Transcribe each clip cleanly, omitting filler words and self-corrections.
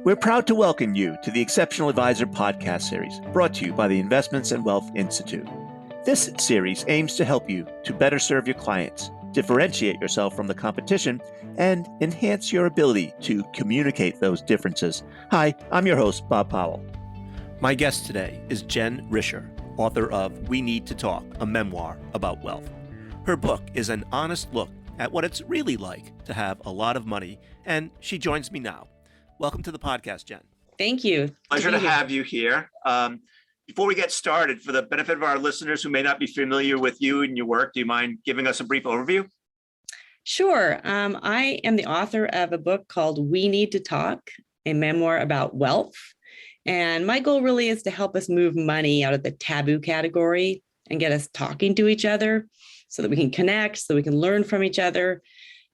We're proud to welcome you to the Exceptional Advisor podcast series, brought to you by the Investments and Wealth Institute. This series aims to help you to better serve your clients, differentiate yourself from the competition, and enhance your ability to communicate those differences. Hi, I'm your host, Bob Powell. My guest today is Jen Risher, author of We Need to Talk, a memoir about wealth. Her book is an honest look at what it's really like to have a lot of money, and she joins me now. Welcome to the podcast, Jen. Thank you. Pleasure to have you here. Before we get started, for the benefit of our listeners who may not be familiar with you and your work, do you mind giving us a brief overview? Sure. I am the author of a book called We Need to Talk, a memoir about wealth. And my goal really is to help us move money out of the taboo category and get us talking to each other so that we can connect, so we can learn from each other.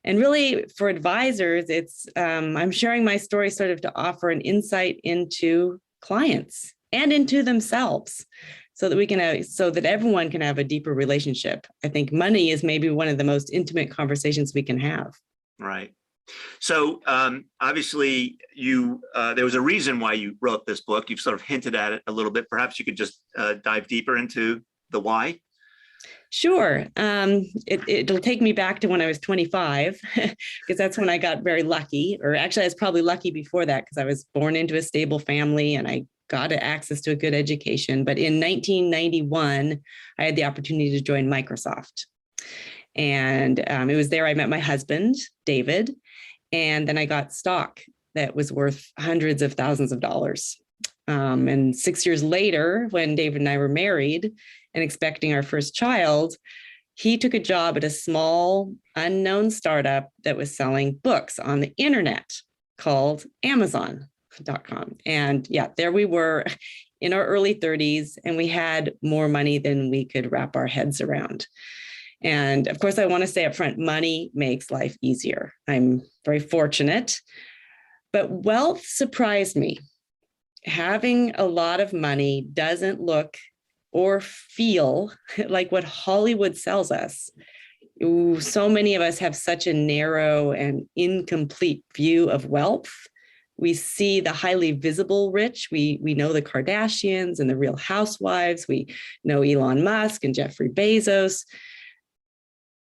And really, for advisors, it's I'm sharing my story sort of to offer an insight into clients and into themselves, so that we can so that everyone can have a deeper relationship. I think money is maybe one of the most intimate conversations we can have. Right. So obviously, there was a reason why you wrote this book. You've sort of hinted at it a little bit. Perhaps you could just dive deeper into the why. Sure. It'll take me back to when I was 25, because that's when I got very lucky, or actually I was probably lucky before that because I was born into a stable family and I got access to a good education. But in 1991, I had the opportunity to join Microsoft. And it was there I met my husband, David. And then I got stock that was worth hundreds of thousands of dollars. And 6 years later, when David and I were married and expecting our first child, he took a job at a small, unknown startup that was selling books on the internet called Amazon.com. And yeah, there we were in our early 30s, and we had more money than we could wrap our heads around. And of course, I want to say up front, money makes life easier. I'm very fortunate, but wealth surprised me. Having a lot of money doesn't look or feel like what Hollywood sells us. Ooh, so many of us have such a narrow and incomplete view of wealth. We see the highly visible rich. We know the Kardashians and the Real Housewives. We know Elon Musk and Jeffrey Bezos.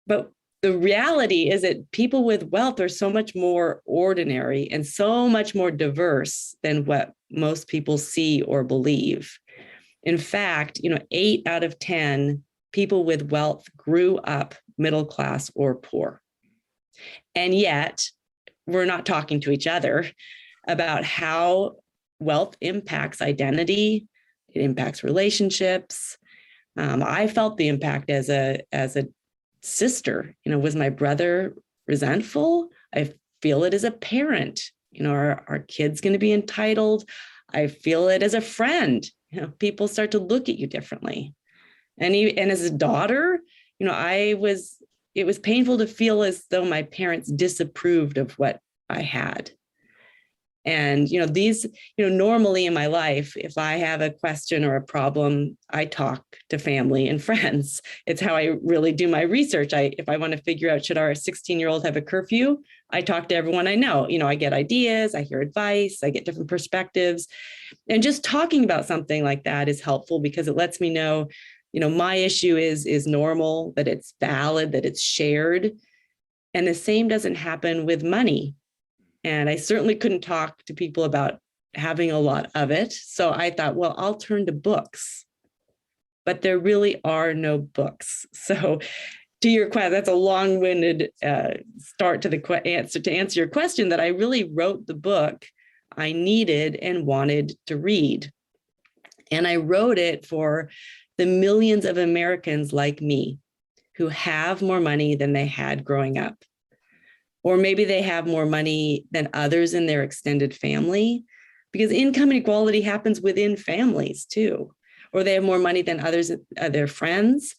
But the reality is that people with wealth are so much more ordinary and so much more diverse than what most people see or believe. In fact, 8 out of 10 people with wealth grew up middle class or poor. And yet, we're not talking to each other about how wealth impacts identity. It impacts relationships. I felt the impact as a sister. Was my brother resentful? I feel it as a parent. Are our kids going to be entitled? I feel it as a friend. People start to look at you differently. And as a daughter, it was painful to feel as though my parents disapproved of what I had. And, normally in my life, if I have a question or a problem, I talk to family and friends. It's how I really do my research. If I want to figure out, should our 16-year-old have a curfew? I talk to everyone I know. I get ideas, I hear advice, I get different perspectives. And just talking about something like that is helpful because it lets me know, my issue is normal, that it's valid, that it's shared. And the same doesn't happen with money. And I certainly couldn't talk to people about having a lot of it. So I thought, well, I'll turn to books. But there really are no books. So to your question, that's a long-winded start to the answer to answer your question, that I really wrote the book I needed and wanted to read. And I wrote it for the millions of Americans like me who have more money than they had growing up. Or maybe they have more money than others in their extended family, because income inequality happens within families too. Or they have more money than others, their friends.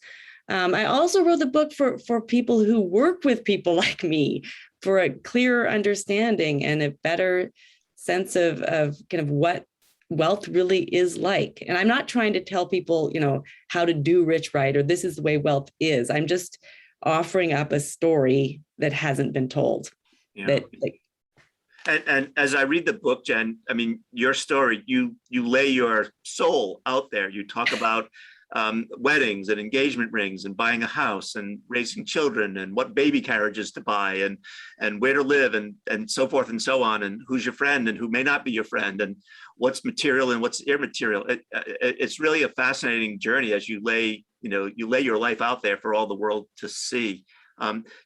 I also wrote the book for people who work with people like me, for a clearer understanding and a better sense of kind of what wealth really is like. And I'm not trying to tell people, how to do rich right, or this is the way wealth is. I'm just offering up a story that hasn't been told. Yeah. And as I read the book, Jen, I mean, your story, you lay your soul out there. You talk about weddings and engagement rings and buying a house and raising children and what baby carriages to buy and where to live and so forth and so on, and who's your friend and who may not be your friend, and what's material and what's immaterial. It's really a fascinating journey as you lay your life out there for all the world to see.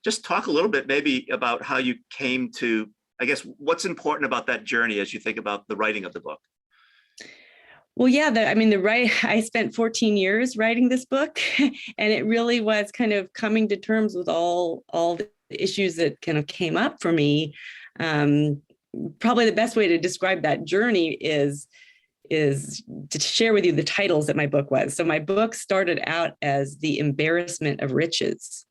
Just talk a little bit maybe about how you came to, I guess, what's important about that journey as you think about the writing of the book. Well, yeah, I spent 14 years writing this book, and it really was kind of coming to terms with all the issues that kind of came up for me. Probably the best way to describe that journey is to share with you the titles that my book was. So my book started out as The Embarrassment of Riches.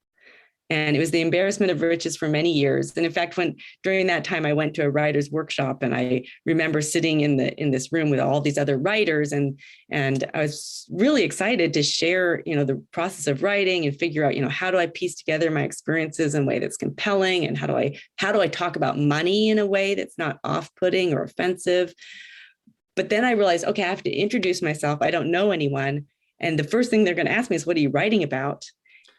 And it was the embarrassment of riches for many years. And in fact, during that time, I went to a writer's workshop, and I remember sitting in this room with all these other writers, and I was really excited to share, the process of writing and figure out, how do I piece together my experiences in a way that's compelling, and how do I talk about money in a way that's not off-putting or offensive. But then I realized, okay, I have to introduce myself. I don't know anyone, and the first thing they're going to ask me is, "What are you writing about?"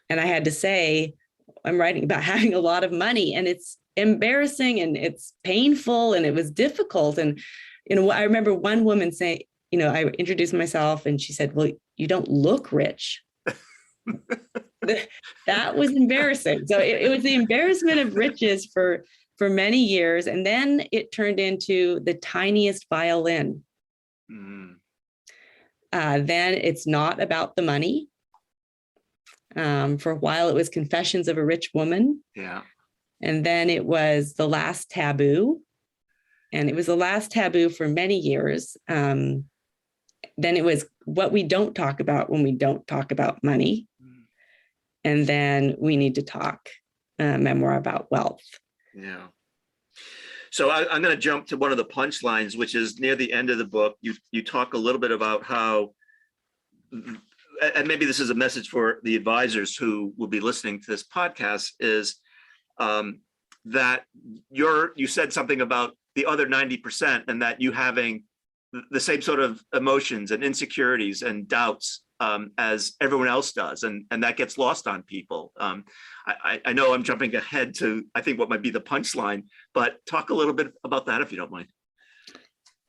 And I had to say, I'm writing about having a lot of money, and it's embarrassing and it's painful and it was difficult. And, I remember one woman saying, I introduced myself and she said, "Well, you don't look rich." That was embarrassing. So it was the embarrassment of riches for many years. And then it turned into the tiniest violin. Mm. Then it's not about the money. For a while, it was Confessions of a Rich Woman. Yeah. And then it was The Last Taboo. And it was the last taboo for many years. Then it was What We Don't Talk About When We Don't Talk About Money. And then We Need to Talk, Memoir About Wealth. Yeah. So I'm going to jump to one of the punchlines, which is near the end of the book. You talk a little bit about how, and maybe this is a message for the advisors who will be listening to this podcast, is that you said something about the other 90% and that you having the same sort of emotions and insecurities and doubts as everyone else does. And that gets lost on people. I know I'm jumping ahead to, I think, what might be the punchline, but talk a little bit about that if you don't mind.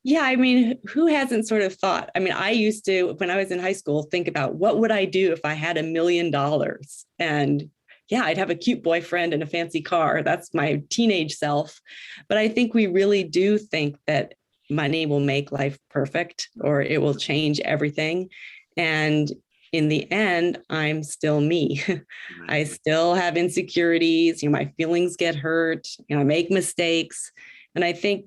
Yeah, who hasn't sort of thought? I used to, when I was in high school, think about what would I do if I had $1 million? And yeah, I'd have a cute boyfriend and a fancy car. That's my teenage self. But I think we really do think that money will make life perfect or it will change everything. And in the end, I'm still me. I still have insecurities. My feelings get hurt. I make mistakes. And I think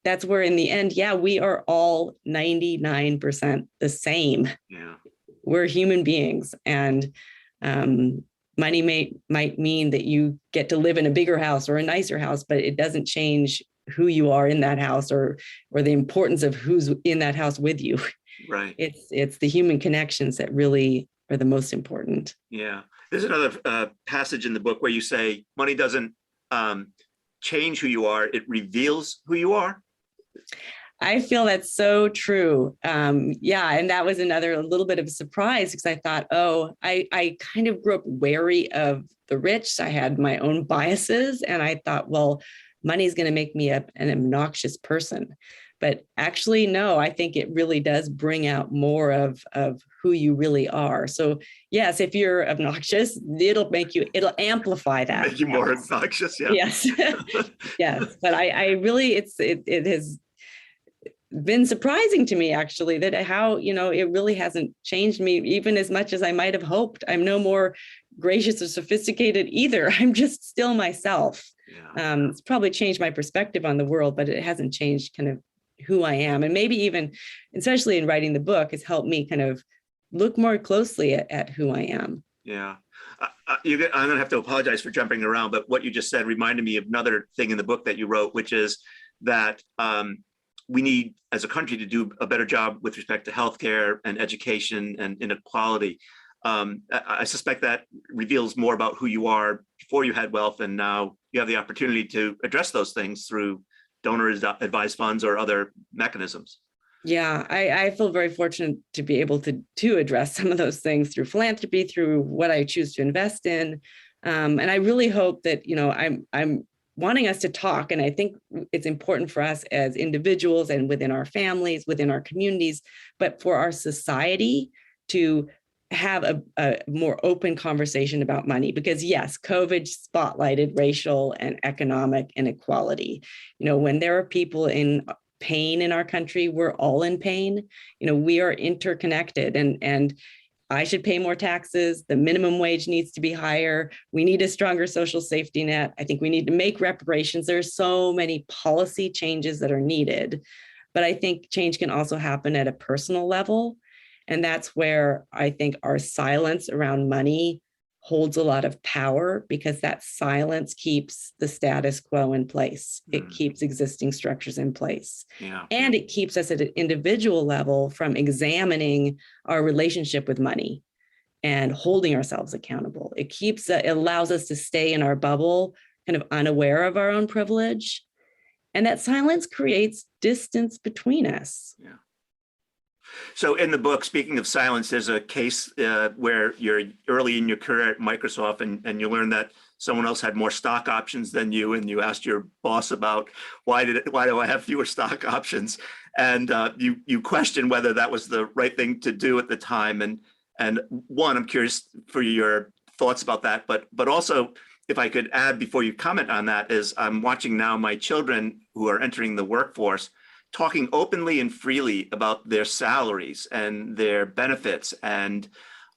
that's where in the end, yeah, we are all 99% the same. Yeah. We're human beings. And money might mean that you get to live in a bigger house or a nicer house, but it doesn't change who you are in that house or the importance of who's in that house with you. Right. It's the human connections that really are the most important. Yeah. There's another passage in the book where you say money doesn't change who you are, it reveals who you are. I feel that's so true. Yeah. And that was a little bit of a surprise because I thought, I kind of grew up wary of the rich. I had my own biases and I thought, well, money is going to make me an obnoxious person. But actually, no, I think it really does bring out more of who you really are. So yes, if you're obnoxious, it'll amplify that. Make you more obnoxious, yeah. Yes. Yes. But I really, it has been surprising to me actually that how, it really hasn't changed me even as much as I might have hoped. I'm no more gracious or sophisticated either. I'm just still myself. Yeah. It's probably changed my perspective on the world, but it hasn't changed kind of who I am. And maybe even, especially in writing the book, has helped me kind of look more closely at who I am. Yeah. I'm going to have to apologize for jumping around, but what you just said reminded me of another thing in the book that you wrote, which is that we need, as a country, to do a better job with respect to healthcare and education and inequality. I suspect that reveals more about who you are before you had wealth, and now you have the opportunity to address those things through donor advised funds or other mechanisms. Yeah, I feel very fortunate to be able to address some of those things through philanthropy, through what I choose to invest in. And I really hope that, I'm wanting us to talk. And I think it's important for us as individuals and within our families, within our communities, but for our society to have a more open conversation about money. Because yes, COVID spotlighted racial and economic inequality. When there are people in pain in our country, we're all in pain. We are interconnected, and I should pay more taxes. The minimum wage needs to be higher. We need a stronger social safety net. I think we need to make reparations. There's so many policy changes that are needed, but I think change can also happen at a personal level. And that's where I think our silence around money holds a lot of power, because that silence keeps the status quo in place. It keeps existing structures in place. Yeah. And it keeps us at an individual level from examining our relationship with money and holding ourselves accountable. It allows us to stay in our bubble, kind of unaware of our own privilege. And that silence creates distance between us. Yeah. So in the book, speaking of silence, there's a case where you're early in your career at Microsoft, and you learn that someone else had more stock options than you, and you asked your boss about why do I have fewer stock options, and you question whether that was the right thing to do at the time. And one, I'm curious for your thoughts about that, but also, if I could add before you comment on that, is I'm watching now my children who are entering the workforce talking openly and freely about their salaries and their benefits. And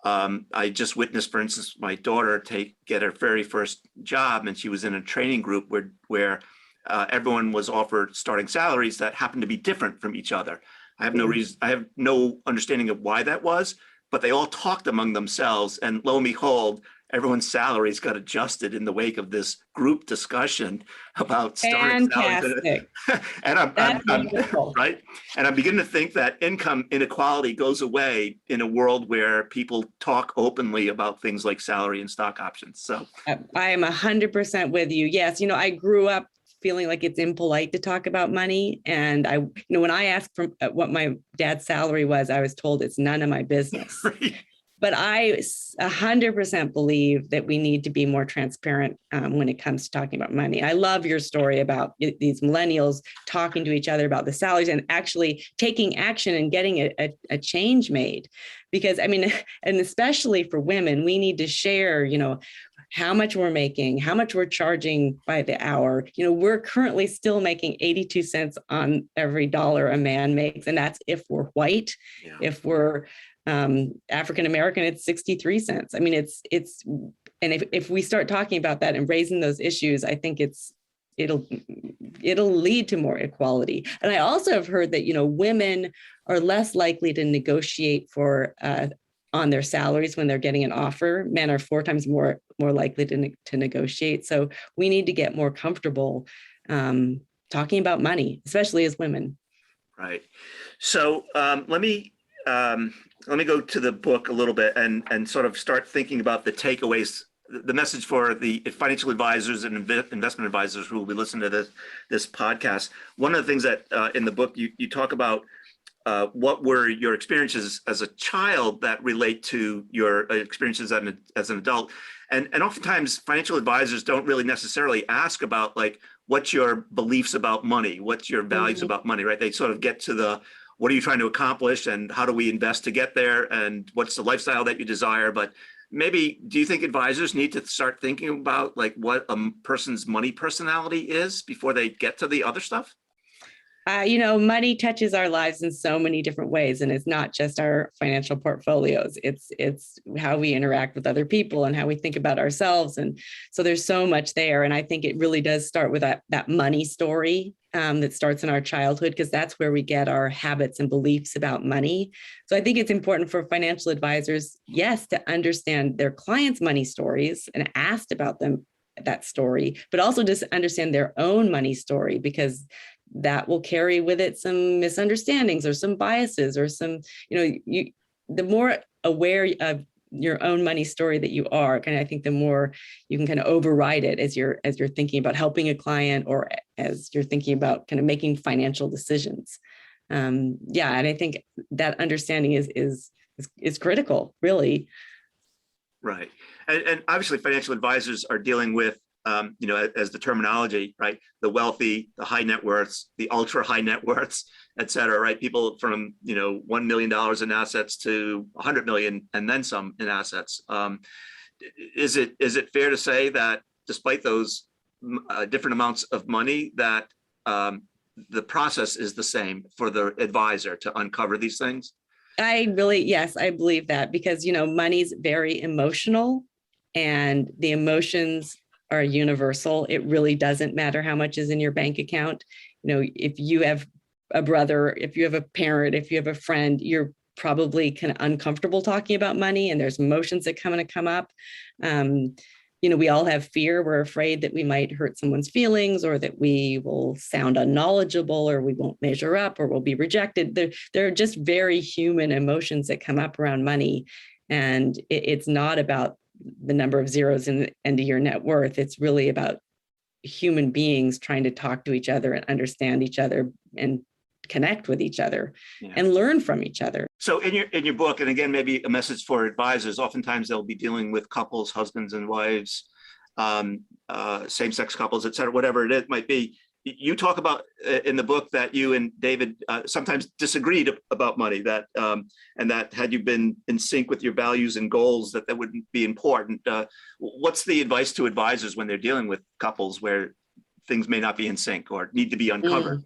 I just witnessed, for instance, my daughter get her very first job, and she was in a training group where everyone was offered starting salaries that happened to be different from each other. I have no understanding of why that was, but they all talked among themselves, and lo and behold, everyone's salaries got adjusted in the wake of this group discussion about starting salaries. And I'm right. And I'm beginning to think that income inequality goes away in a world where people talk openly about things like salary and stock options. So I am 100% with you. Yes, I grew up feeling like it's impolite to talk about money. And when I asked for what my dad's salary was, I was told it's none of my business. Right. But I 100% believe that we need to be more transparent when it comes to talking about money. I love your story about these millennials talking to each other about the salaries and actually taking action and getting a change made. Because and especially for women, we need to share, how much we're making, how much we're charging by the hour. We're currently still making 82 cents on every dollar a man makes. And that's if we're white. Yeah. If we're African-American, it's 63 cents. And if we start talking about that and raising those issues, I think it'll lead to more equality. And I also have heard that, women are less likely to negotiate on their salaries when they're getting an offer. Men are 4 times more likely to negotiate. So we need to get more comfortable talking about money, especially as women. Right. So let me go to the book a little bit and sort of start thinking about the takeaways, the message for the financial advisors and investment advisors who will be listening to this podcast. One of the things that in the book you talk about what were your experiences as a child that relate to your experiences as an adult. And oftentimes financial advisors don't really necessarily ask about what's your beliefs about money, what's your values about money, right? They sort of get to what are you trying to accomplish and how do we invest to get there and what's the lifestyle that you desire. But maybe, do you think advisors need to start thinking about what a person's money personality is before they get to the other stuff? Money touches our lives in so many different ways, and it's not just our financial portfolios. It's how we interact with other people and how we think about ourselves. And so there's so much there. And I think it really does start with that money story that starts in our childhood, because that's where we get our habits and beliefs about money. So I think it's important for financial advisors, yes, to understand their clients' money stories and ask about that story, but also just understand their own money story, because that will carry with it some misunderstandings or some biases or some, the more aware of your own money story that you are, kind of, I think the more you can kind of override it as you're thinking about helping a client, or as you're thinking about kind of making financial decisions. Yeah, and I think that understanding is critical, really. Right. And obviously financial advisors are dealing with, as the terminology, right, the wealthy, the high net worths, the ultra high net worths, et cetera, right? People from, $1 million in assets to 100 million and then some in assets. Is it fair to say that despite those different amounts of money, that the process is the same for the advisor to uncover these things? Yes, I believe that, because, money's very emotional, and the emotions are universal. It really doesn't matter how much is in your bank account. If you have a brother, if you have a parent, if you have a friend, you're probably kind of uncomfortable talking about money, and there's emotions that come up. We all have fear. We're afraid that we might hurt someone's feelings, or that we will sound unknowledgeable, or we won't measure up, or we'll be rejected. There are just very human emotions that come up around money. And it's not about the number of zeros in the end of your net worth. It's really about human beings trying to talk to each other and understand each other and connect with each other, and learn from each other. So in your book, and again, maybe a message for advisors, oftentimes they'll be dealing with couples, husbands and wives, same-sex couples, et cetera, whatever it might be. You talk about in the book that you and David sometimes disagreed about money, that and that had you been in sync with your values and goals, that wouldn't be important. What's the advice to advisors when they're dealing with couples where things may not be in sync or need to be uncovered?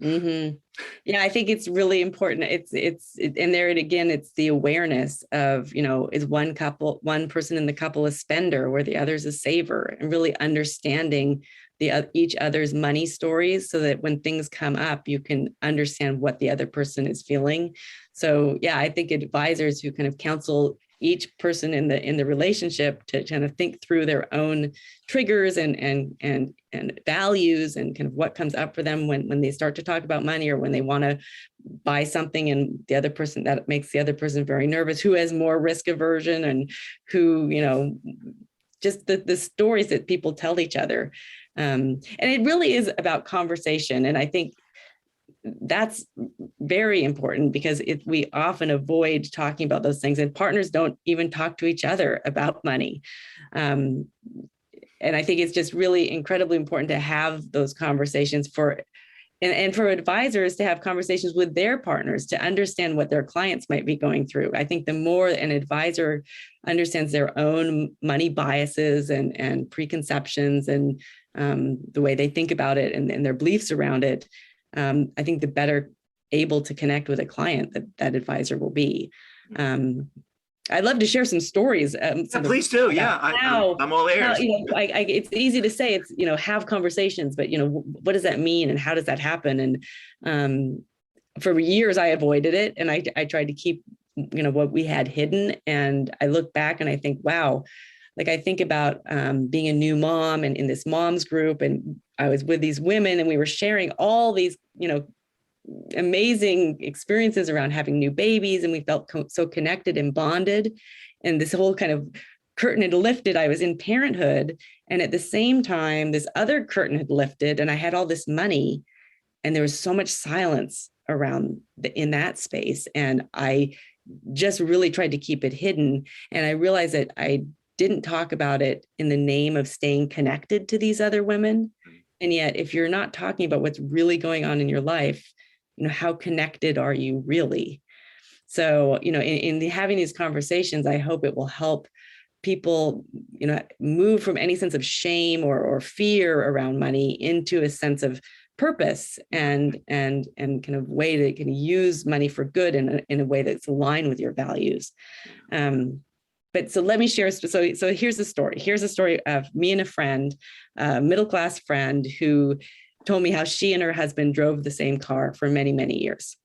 Mm-hmm. Yeah, I think it's really important. And there again, it's the awareness of, is one person in the couple a spender where the other's a saver, and really understanding each other's money stories, so that when things come up, you can understand what the other person is feeling. So yeah, I think advisors who kind of counsel each person in the relationship to kind of think through their own triggers and values, and kind of what comes up for them when they start to talk about money, or when they want to buy something and the other person, that makes the other person very nervous, who has more risk aversion, and who, just the stories that people tell each other. And it really is about conversation. And I think that's very important, because we often avoid talking about those things, and partners don't even talk to each other about money. And I think it's just really incredibly important to have those conversations and for advisors to have conversations with their partners to understand what their clients might be going through. I think the more an advisor understands their own money biases and preconceptions, and the way they think about it, and their beliefs around it, I think the better able to connect with a client that advisor will be. I'd love to share some stories. Please do. Yeah, I'm all ears. It's easy to say it's, have conversations, but, what does that mean, and how does that happen? And for years I avoided it, and I tried to keep, what we had hidden. And I look back and I think, wow, like I think about being a new mom and in this mom's group, and I was with these women, and we were sharing all these, amazing experiences around having new babies, and we felt so connected and bonded. And this whole kind of curtain had lifted. I was in parenthood, and at the same time, this other curtain had lifted, and I had all this money, and there was so much silence around in that space. And I just really tried to keep it hidden. And I realized that I didn't talk about it in the name of staying connected to these other women. And yet, if you're not talking about what's really going on in your life, how connected are you really? So, in having these conversations, I hope it will help people, move from any sense of shame or fear around money into a sense of purpose and kind of way that can use money for good in a way that's aligned with your values. But so let me share. So here's the story. Here's a story of me and a friend, a middle-class friend, who told me how she and her husband drove the same car for many, many years.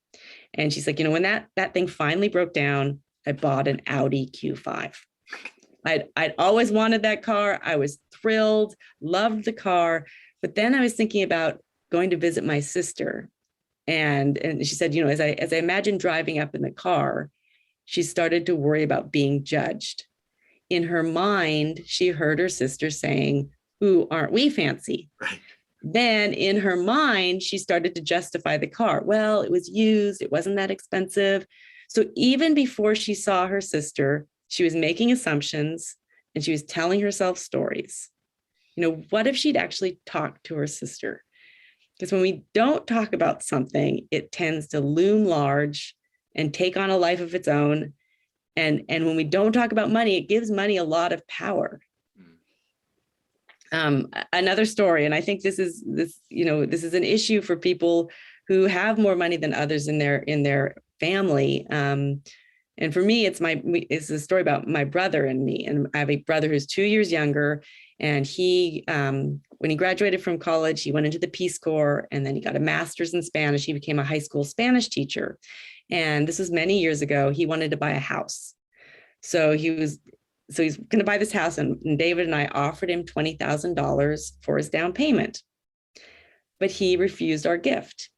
And she's like, when that thing finally broke down, I bought an Audi Q5. I'd always wanted that car. I was thrilled, loved the car. But then I was thinking about going to visit my sister. And she said, as I imagine driving up in the car, she started to worry about being judged. In her mind, she heard her sister saying, "Ooh, aren't we fancy?" Right. Then in her mind, she started to justify the car. Well, it was used, it wasn't that expensive. So even before she saw her sister, she was making assumptions and she was telling herself stories. What if she'd actually talked to her sister? Because when we don't talk about something, it tends to loom large and take on a life of its own. And when we don't talk about money, it gives money a lot of power. Another story, and I think this is an issue for people who have more money than others in their family. And for me, it's a story about my brother and me. And I have a brother who's 2 years younger. And he, when he graduated from college, he went into the Peace Corps, and then he got a master's in Spanish. He became a high school Spanish teacher. And this was many years ago. He wanted to buy a house. So he's going to buy this house. And David and I offered him $20,000 for his down payment. But he refused our gift.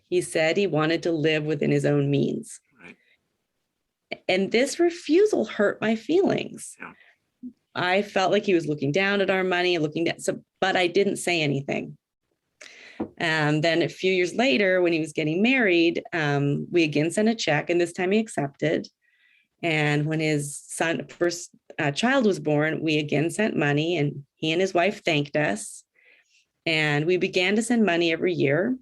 He said he wanted to live within his own means. And this refusal hurt my feelings. Yeah. I felt like he was looking down at our money, but I didn't say anything. And then a few years later, when he was getting married, we again sent a check, and this time he accepted. And when his first child was born, we again sent money, and he and his wife thanked us. And we began to send money every year.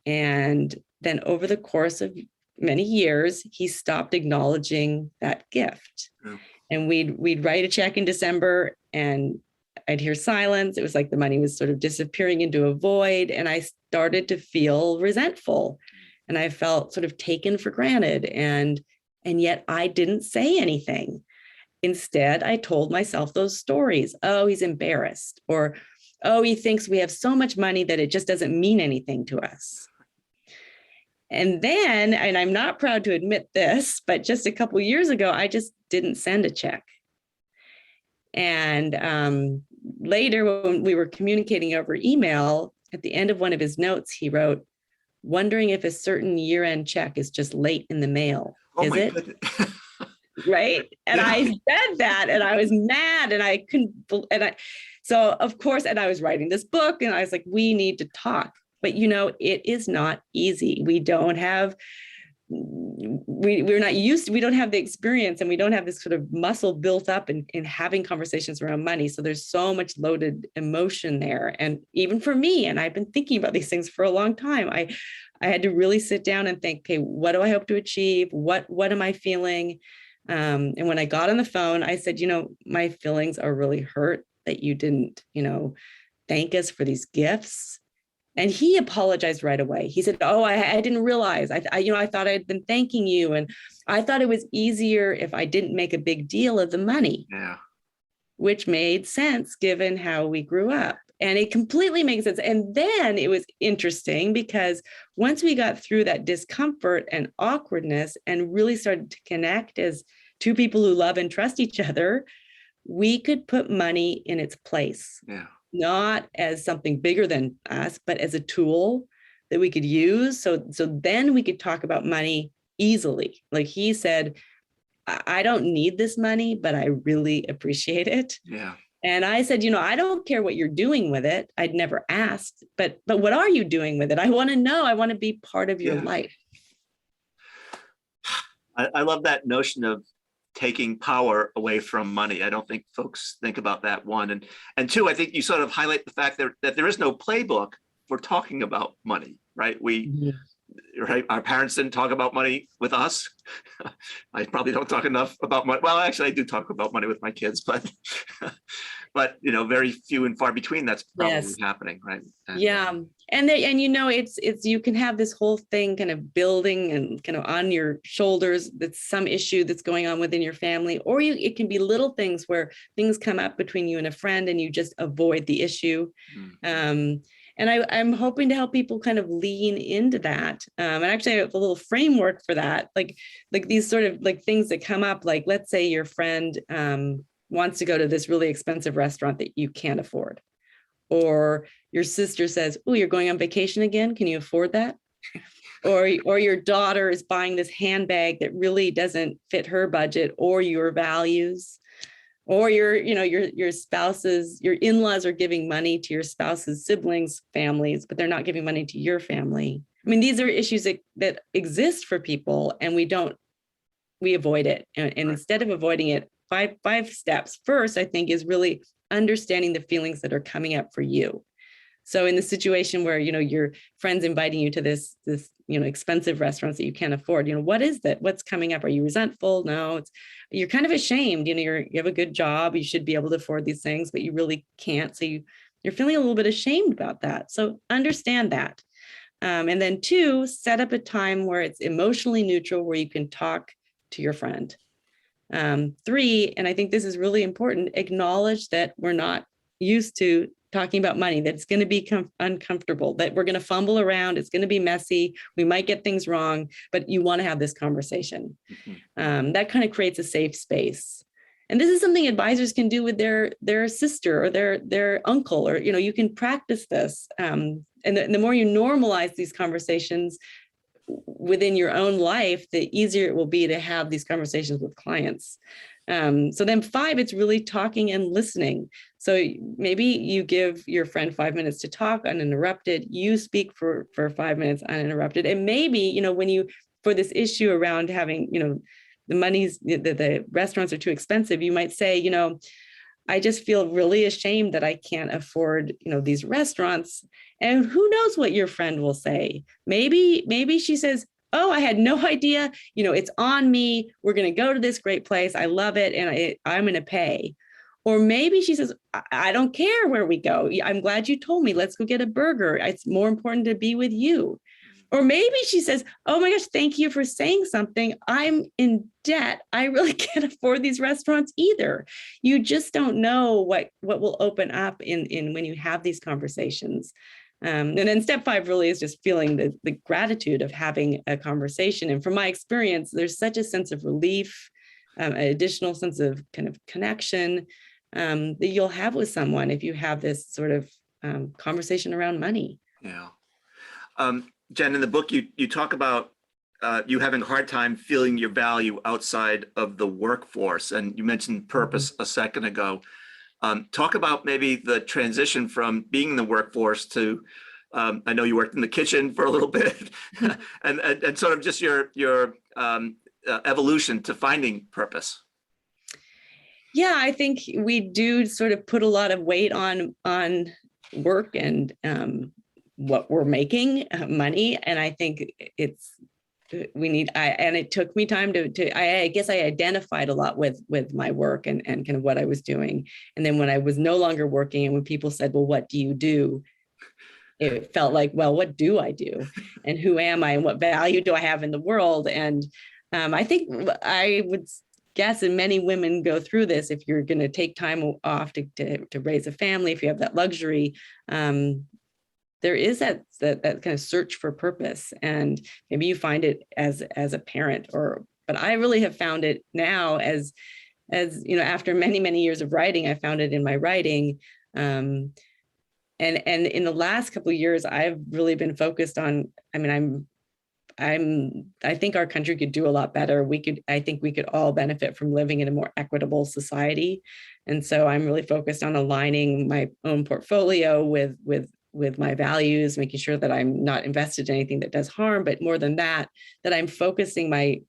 And then over the course of many years, he stopped acknowledging that gift. Yeah. And we'd write a check in December, and I'd hear silence. It was like the money was sort of disappearing into a void. And I started to feel resentful, and I felt sort of taken for granted. And yet I didn't say anything. Instead, I told myself those stories. Oh, he's embarrassed. Or, oh, he thinks we have so much money that it just doesn't mean anything to us. And then, and I'm not proud to admit this, but just a couple of years ago, I just didn't send a check. And later, when we were communicating over email, at the end of one of his notes, he wrote, "Wondering if a certain year-end check is just late in the mail. Oh, is it?" Goodness. Right. And yeah. I said that, and I was mad, and I couldn't, so of course, and I was writing this book, and I was like, we need to talk. But, it is not easy. We don't have, we're not used to, we don't have the experience, and we don't have this sort of muscle built up in having conversations around money. So there's so much loaded emotion there. And even for me, and I've been thinking about these things for a long time, I had to really sit down and think, okay, what do I hope to achieve? What am I feeling? And when I got on the phone, I said, my feelings are really hurt that you didn't, thank us for these gifts. And he apologized right away. He said, "Oh, I didn't realize. I thought I'd been thanking you, and I thought it was easier if I didn't make a big deal of the money." Yeah, which made sense given how we grew up, and it completely makes sense. And then it was interesting because once we got through that discomfort and awkwardness and really started to connect as two people who love and trust each other, we could put money in its place. Yeah. Not as something bigger than us, but as a tool that we could use. So then we could talk about money easily. Like he said, "I don't need this money, but I really appreciate it." Yeah. And I said, "I don't care what you're doing with it." I'd never asked, but what are you doing with it? I want to know. I want to be part of your life. I love that notion of taking power away from money. I don't think folks think about that, one. And two, I think you sort of highlight the fact that there is no playbook for talking about money, right? Right? Our parents didn't talk about money with us. I probably don't talk enough about money. Well, actually, I do talk about money with my kids, but very few and far between. That's probably happening, right? And it's you can have this whole thing kind of building and kind of on your shoulders. That's some issue that's going on within your family, or it can be little things where things come up between you and a friend, and you just avoid the issue. Mm-hmm. And I'm hoping to help people kind of lean into that. And actually I have a little framework for that, like these sort of like things that come up, like let's say your friend wants to go to this really expensive restaurant that you can't afford. Or your sister says, "Oh, you're going on vacation again. Can you afford that?" or your daughter is buying this handbag that really doesn't fit her budget or your values, or your spouse's, your in-laws are giving money to your spouse's siblings' families, but they're not giving money to your family. I mean, these are issues that exist for people, and we avoid it. And instead of avoiding it, five steps. First, I think, is really understanding the feelings that are coming up for you. So in the situation where, your friend's inviting you to this, expensive restaurants that you can't afford, what is that? What's coming up? Are you resentful? No, you're kind of ashamed. You have a good job. You should be able to afford these things, but you really can't. So you're feeling a little bit ashamed about that. So understand that. And then 2, set up a time where it's emotionally neutral, where you can talk to your friend. 3, and I think this is really important, acknowledge that we're not used to talking about money, that it's going to be uncomfortable, that we're going to fumble around, it's going to be messy, we might get things wrong, but you want to have this conversation. That kind of creates a safe space. And this is something advisors can do with their sister or their uncle, or, you can practice this. And the more you normalize these conversations within your own life, the easier it will be to have these conversations with clients. So then 5, it's really talking and listening. So maybe you give your friend 5 minutes to talk uninterrupted. You speak for 5 minutes uninterrupted. And maybe, for this issue around having, the money's, the restaurants are too expensive, you might say, I just feel really ashamed that I can't afford, these restaurants. And who knows what your friend will say? Maybe she says, oh, I had no idea, it's on me. We're going to go to this great place. I love it. And I'm going to pay. Or maybe she says, I don't care where we go. I'm glad you told me. Let's go get a burger. It's more important to be with you. Or maybe she says, oh my gosh, thank you for saying something. I'm in debt. I really can't afford these restaurants either. You just don't know what will open up in when you have these conversations. And then step 5 really is just feeling the gratitude of having a conversation. And from my experience, there's such a sense of relief, an additional sense of kind of connection that you'll have with someone if you have this sort of conversation around money. Yeah. Jen, in the book, you talk about you having a hard time feeling your value outside of the workforce. And you mentioned purpose a second ago. Talk about maybe the transition from being in the workforce to, I know you worked in the kitchen for a little bit, and sort of just your evolution to finding purpose. Yeah, I think we do sort of put a lot of weight on work and what we're making, money. And I think and it took me time I guess I identified a lot with my work and kind of what I was doing. And then when I was no longer working, and when people said, well, what do you do? It felt like, well, what do I do? And who am I? And what value do I have in the world? And I think I would guess, and many women go through this, if you're going to take time off to raise a family, if you have that luxury, there is that kind of search for purpose, and maybe you find it as a parent, but I really have found it now as after many years of writing, I found it in my writing, and in the last couple of years, I've really been focused on. I mean, I think our country could do a lot better. I think we could all benefit from living in a more equitable society, and so I'm really focused on aligning my own portfolio with my values, making sure that I'm not invested in anything that does harm, but more than that I'm focusing my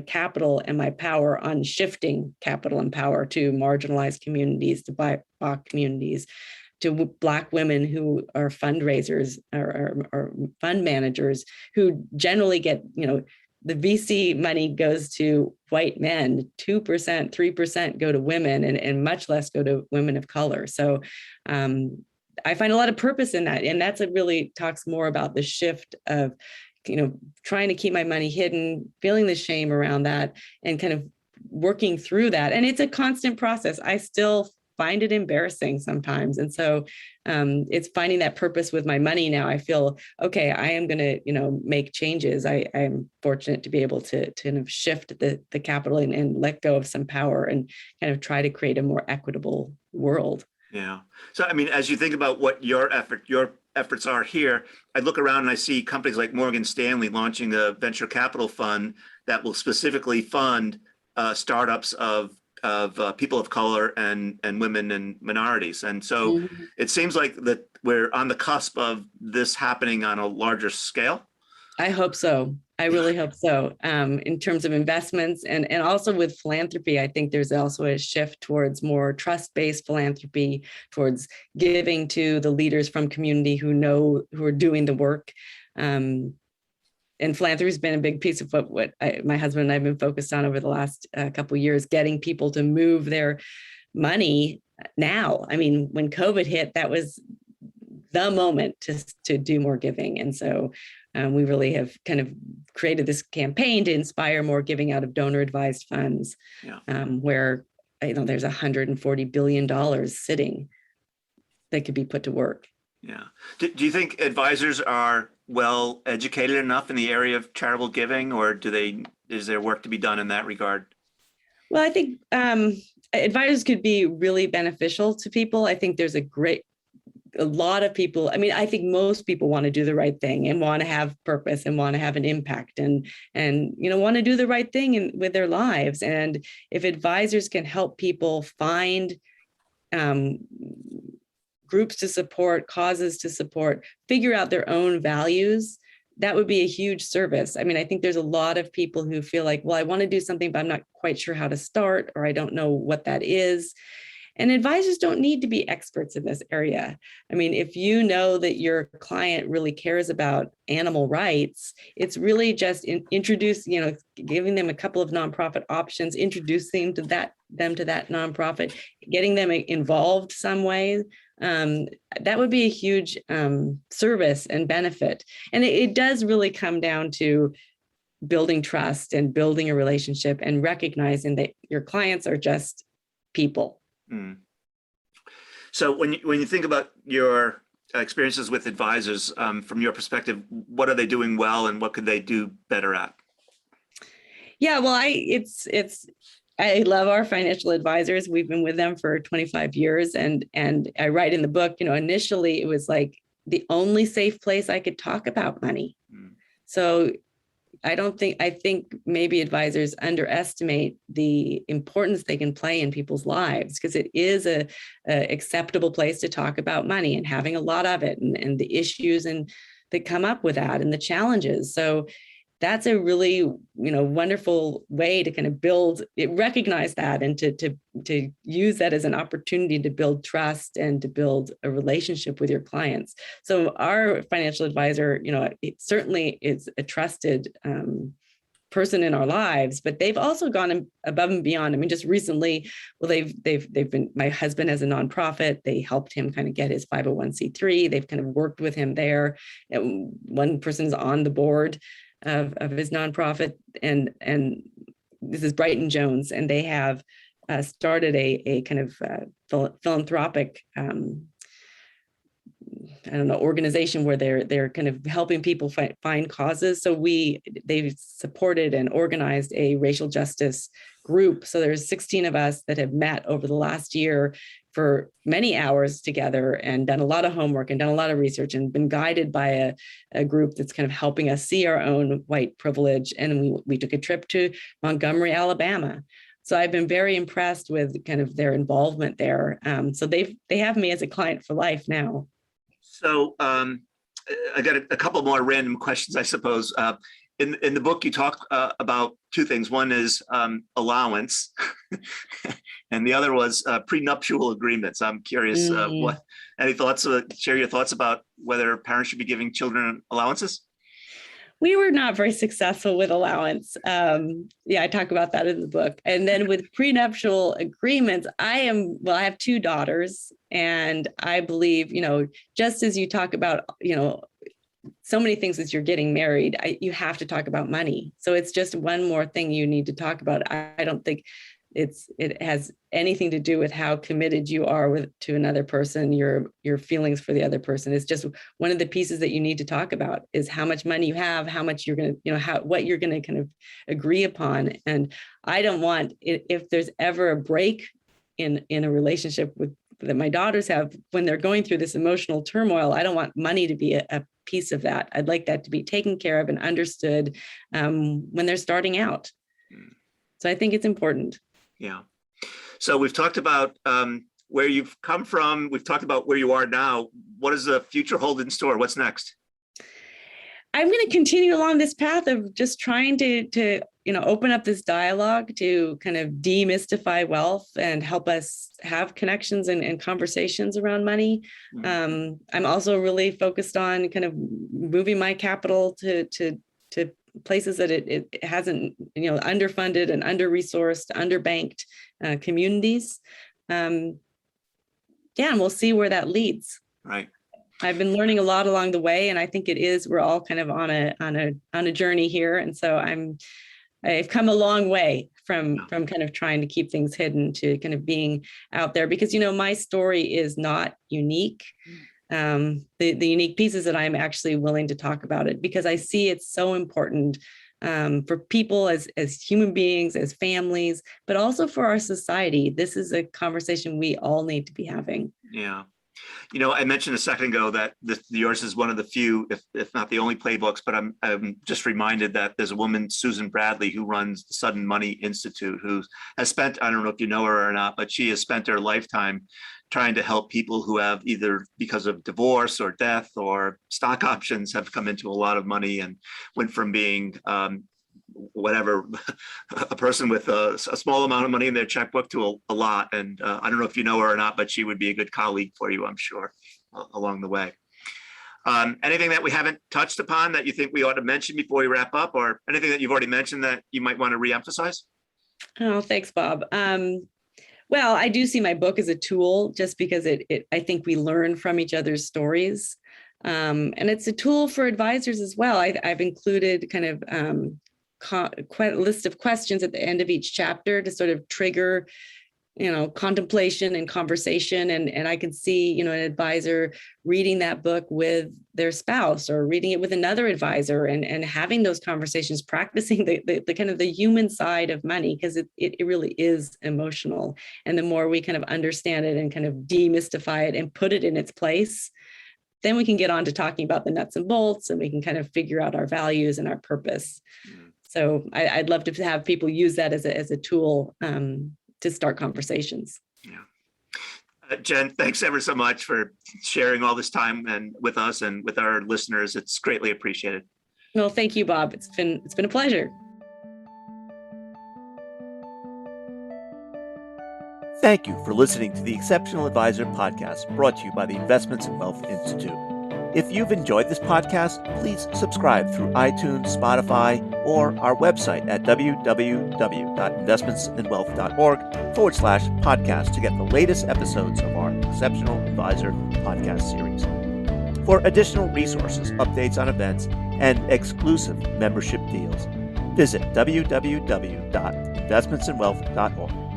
capital and my power on shifting capital and power to marginalized communities, to BIPOC communities, to Black women who are fundraisers or fund managers, who generally get, the VC money goes to white men, 2%, 3% go to women, and much less go to women of color. So I find a lot of purpose in that. And that's what really talks more about the shift of, trying to keep my money hidden, feeling the shame around that, and kind of working through that. And it's a constant process. I still find it embarrassing sometimes. And so it's finding that purpose with my money now. I feel, okay, I am going to, make changes. I'm fortunate to be able to kind of shift the capital and let go of some power and kind of try to create a more equitable world. Yeah. So, I mean, as you think about what your efforts are here, I look around and I see companies like Morgan Stanley launching a venture capital fund that will specifically fund startups of people of color and women and minorities. And so Mhm. it seems like that we're on the cusp of this happening on a larger scale. I hope so. I really hope so. In terms of investments and also with philanthropy, I think there's also a shift towards more trust-based philanthropy, towards giving to the leaders from community who are doing the work. And philanthropy has been a big piece of my husband and I have been focused on over the last couple of years, getting people to move their money now. I mean, when COVID hit, that was the moment to do more giving. And so we really have kind of created this campaign to inspire more giving out of donor advised funds, where there's $140 billion sitting that could be put to work. Yeah. Do you think advisors are well educated enough in the area of charitable giving, or is there work to be done in that regard? Well, I think advisors could be really beneficial to people. I think there's a lot of people. I mean, I think most people want to do the right thing and want to have purpose and want to have an impact and want to do the right thing with their lives. And if advisors can help people find groups to support, causes to support, figure out their own values, that would be a huge service. I mean, I think there's a lot of people who feel like, well, I want to do something, but I'm not quite sure how to start, or I don't know what that is. And advisors don't need to be experts in this area. I mean, if you know that your client really cares about animal rights, it's really just giving them a couple of nonprofit options, introducing them to that nonprofit, getting them involved some way. That would be a huge service and benefit. And it does really come down to building trust and building a relationship and recognizing that your clients are just people. So when you think about your experiences with advisors, from your perspective, what are they doing well and what could they do better at? Yeah, well, I love our financial advisors. We've been with them for 25 years. And I write in the book, initially it was like the only safe place I could talk about money. So I think maybe advisors underestimate the importance they can play in people's lives, because it is a acceptable place to talk about money and having a lot of it and the issues that come up with that and the challenges. So that's a really, wonderful way to kind of recognize that and to use that as an opportunity to build trust and to build a relationship with your clients. So our financial advisor, it certainly is a trusted person in our lives, but they've also gone above and beyond. I mean, just recently, well, they've been, my husband has a nonprofit. They helped him kind of get his 501c3. They've kind of worked with him there. One person's on the board of his nonprofit, and this is Brighton Jones, and they have started a kind of philanthropic organization where they're kind of helping people find causes. So they've supported and organized a racial justice group. So there's 16 of us that have met over the last year for many hours together and done a lot of homework and done a lot of research and been guided by a group that's kind of helping us see our own white privilege. And we took a trip to Montgomery, Alabama. So I've been very impressed with kind of their involvement there. So they have me as a client for life now. So I got a couple more random questions, I suppose. In the book, you talk about two things. One is allowance, and the other was prenuptial agreements. I'm curious, any thoughts? Share your thoughts about whether parents should be giving children allowances? We were not very successful with allowance. I talk about that in the book. And then with prenuptial agreements, I have two daughters, and I believe, just as you talk about, so many things as you're getting married, you have to talk about money. So it's just one more thing you need to talk about. I don't think it has anything to do with how committed you are to another person, your feelings for the other person. It's just one of the pieces that you need to talk about is how much money you have, how much you're going to, what you're going to kind of agree upon. And I don't want, if there's ever a break in a relationship with that my daughters have when they're going through this emotional turmoil. I don't want money to be a piece of that. I'd like that to be taken care of and understood when they're starting out. So I think it's important. Yeah. So we've talked about where you've come from. We've talked about where you are now. What does the future hold in store? What's next? I'm going to continue along this path of just trying to open up this dialogue to kind of demystify wealth and help us have connections and conversations around money. I'm also really focused on kind of moving my capital to places that it hasn't, underfunded and under-resourced, underbanked communities. And we'll see where that leads. Right. I've been learning a lot along the way, and I think we're all kind of on a journey here. And so I've come a long way from kind of trying to keep things hidden to kind of being out there, because, my story is not unique. The unique pieces that I'm actually willing to talk about it, because I see it's so important for people as human beings, as families, but also for our society. This is a conversation we all need to be having. Yeah. I mentioned a second ago that yours is one of the few, if not the only playbooks, but I'm just reminded that there's a woman, Susan Bradley, who runs the Sudden Money Institute, who has spent, I don't know if you know her or not, but she has spent her lifetime trying to help people who have either because of divorce or death or stock options have come into a lot of money and went from being a person with a small amount of money in their checkbook to a lot. And I don't know if you know her or not, but she would be a good colleague for you, I'm sure, along the way. Anything that we haven't touched upon that you think we ought to mention before we wrap up, or anything that you've already mentioned that you might want to reemphasize? Oh, thanks, Bob. Well, I do see my book as a tool, just because I think we learn from each other's stories. And it's a tool for advisors as well. I've included kind of list of questions at the end of each chapter to sort of trigger, contemplation and conversation. And I can see, an advisor reading that book with their spouse or reading it with another advisor and having those conversations, practicing the kind of the human side of money, because it really is emotional. And the more we kind of understand it and kind of demystify it and put it in its place, then we can get on to talking about the nuts and bolts, and we can kind of figure out our values and our purpose. So I'd love to have people use that as a tool to start conversations. Yeah. Jen, thanks ever so much for sharing all this time and with us and with our listeners. It's greatly appreciated. Well, thank you, Bob. It's been a pleasure. Thank you for listening to the Exceptional Advisor podcast, brought to you by the Investments and Wealth Institute. If you've enjoyed this podcast, please subscribe through iTunes, Spotify, or our website at www.investmentsandwealth.org/podcast to get the latest episodes of our Exceptional Advisor podcast series. For additional resources, updates on events, and exclusive membership deals, visit www.investmentsandwealth.org.